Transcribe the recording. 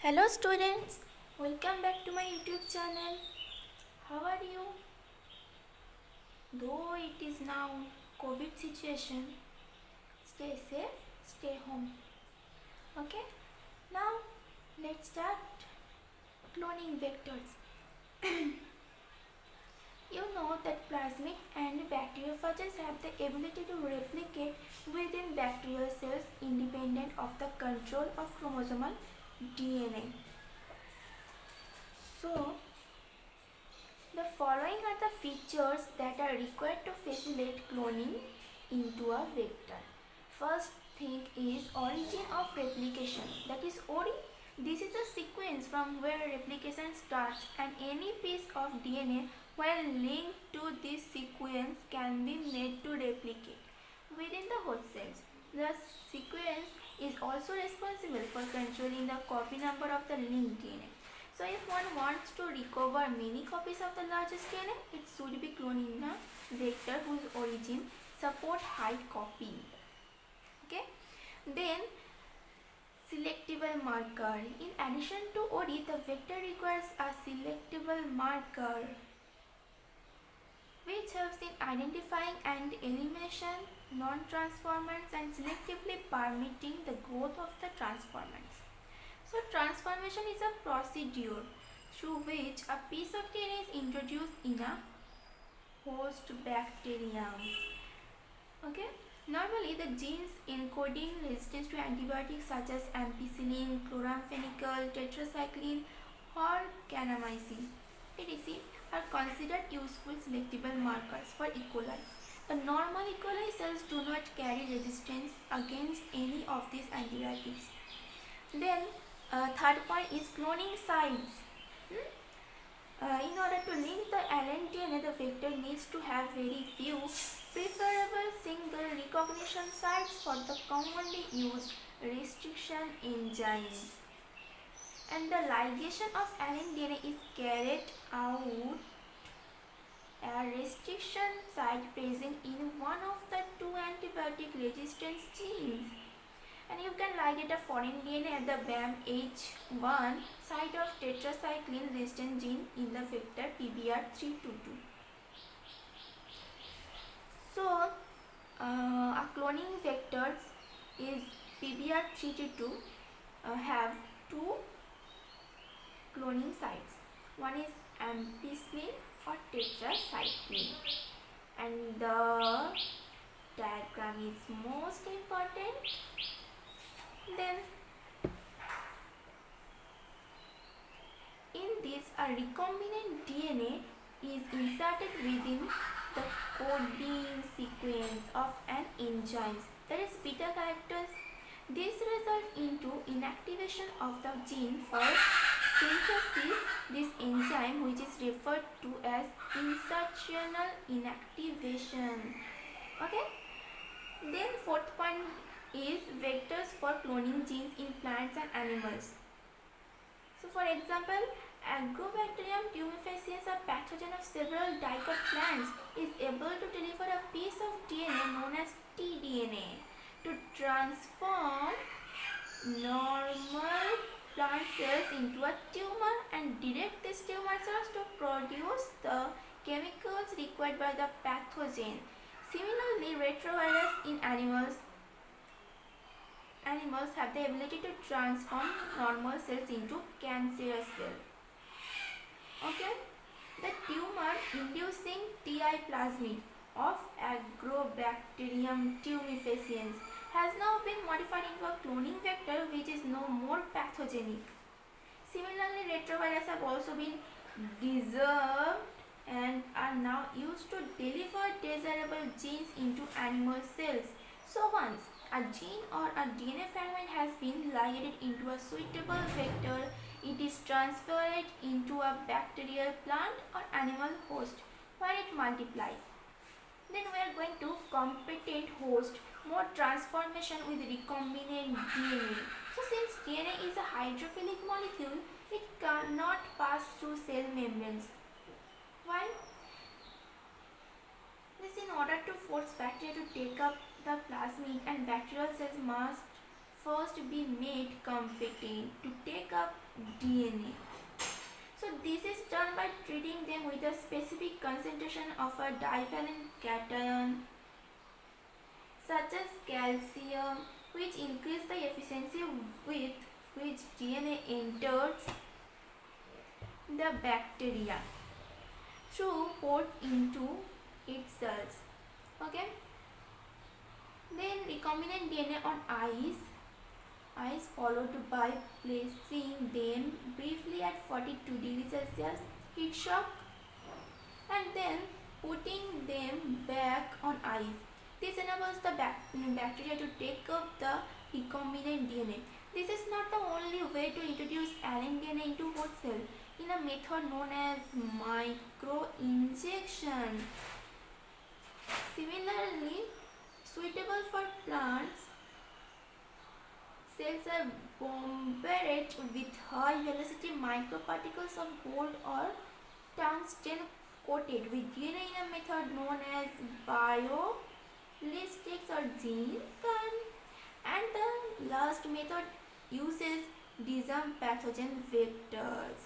Hello students, welcome back to my YouTube channel. How are you? Though it is now COVID situation, stay safe, stay home. Okay, now let's start cloning vectors. You know that plasmid and bacteriophages have the ability to replicate within bacterial cells independent of the control of chromosomal DNA. So, the following are the features that are required to facilitate cloning into a vector. First thing is origin of replication, that is ORI. This is the sequence from where replication starts, and any piece of DNA when linked to this sequence can be made to replicate within the host cells. The sequence is also responsible for controlling the copy number of the linked DNA. So if one wants to recover many copies of the largest DNA, it should be cloned in a vector whose origin support high copying. Okay. Then selectable marker. In addition to ORI, the vector requires a selectable marker which helps in identifying and elimination non-transformants and selectively permitting the growth of the transformants. So transformation is a procedure through which a piece of DNA is introduced in a host bacterium. Okay. Normally the genes encoding resistance to antibiotics such as ampicillin, chloramphenicol, tetracycline or kanamycin etc. are considered useful selectable markers for E. coli. The normal E. coli cells do not carry resistance against any of these antibiotics. Then third point is cloning sites. In order to link the LNDNA, the vector needs to have very few, preferable single recognition sites for the commonly used restriction enzymes. And the ligation of LNDNA is carried out a restriction site present in one of the two antibiotic resistance genes. And you can ligate a foreign DNA at the BAMH1 site of tetracycline resistant gene in the vector PBR322. So, a cloning vectors is PBR322 have two cloning sites. One is ampicillin or tetracycline, and the diagram is most important. Then in this a recombinant DNA is inserted within the coding sequence of an enzyme, that is beta characters. This results into inactivation of the gene for synthesis, this enzyme which is referred to as insertional inactivation. Okay. Then fourth point is vectors for cloning genes in plants and animals. So for example, Agrobacterium tumefaciens, a pathogen of several dicot plants, is able to deliver a piece of DNA known as tDNA to transform normal plant cells into a tumor and direct these tumor cells to produce the chemicals required by the pathogen. Similarly, retrovirus in animals have the ability to transform normal cells into cancerous cells. Okay, the tumor-inducing TI plasmid of Agrobacterium tumefaciens has now been modified into a cloning vector which is no more pathogenic. Similarly, retrovirus have also been deserved and are now used to deliver desirable genes into animal cells. So once a gene or a DNA fragment has been ligated into a suitable vector, it is transferred into a bacterial plant or animal host where it multiplies. Then we are going to competent host mode transformation with recombinant DNA. So since DNA is a hydrophilic molecule, it cannot pass through cell membranes. Why? This in order to force bacteria to take up the plasmid, and bacterial cells must first be made competent to take up DNA. So this is done by treating them with a specific concentration of a divalent cation such as calcium, which increase the efficiency with which DNA enters the bacteria through port into its cells. Okay. Then recombinant DNA on ice followed by placing them briefly at 42 degrees Celsius heat shock and then putting them back on ice. This enables the bacteria to take up the recombinant DNA. This is not the only way to introduce alien DNA into host cell. In a method known as microinjection. Similarly, suitable for plants, cells are bombarded with high velocity microparticles of gold or tungsten coated with DNA in a method known as biolistics or gene. And the last method uses disarm pathogen vectors.